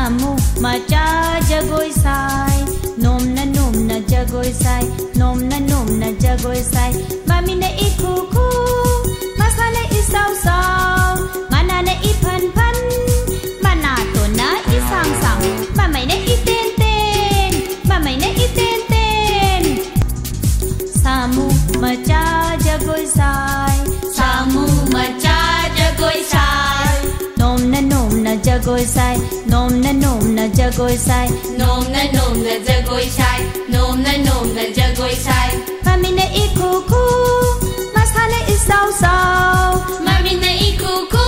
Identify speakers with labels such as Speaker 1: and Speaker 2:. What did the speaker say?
Speaker 1: Samu macha jagoi sai, nom na jagoi sai, nom na jagoi sai. Mami na ikuku, masa na isau sau, mana na ipan pan, mana to na isang sang, mamay na iten ten, mamay na iten ten. Samu macha jagoi sai,
Speaker 2: Samu macha jagoi sai,
Speaker 1: nom na jagoi sai, nom na jagoi sai.
Speaker 2: nom na jagoi sai, nom na jagoi sai.
Speaker 1: Mami na ikuku, masa na isau sau,
Speaker 2: Mami na ikuku,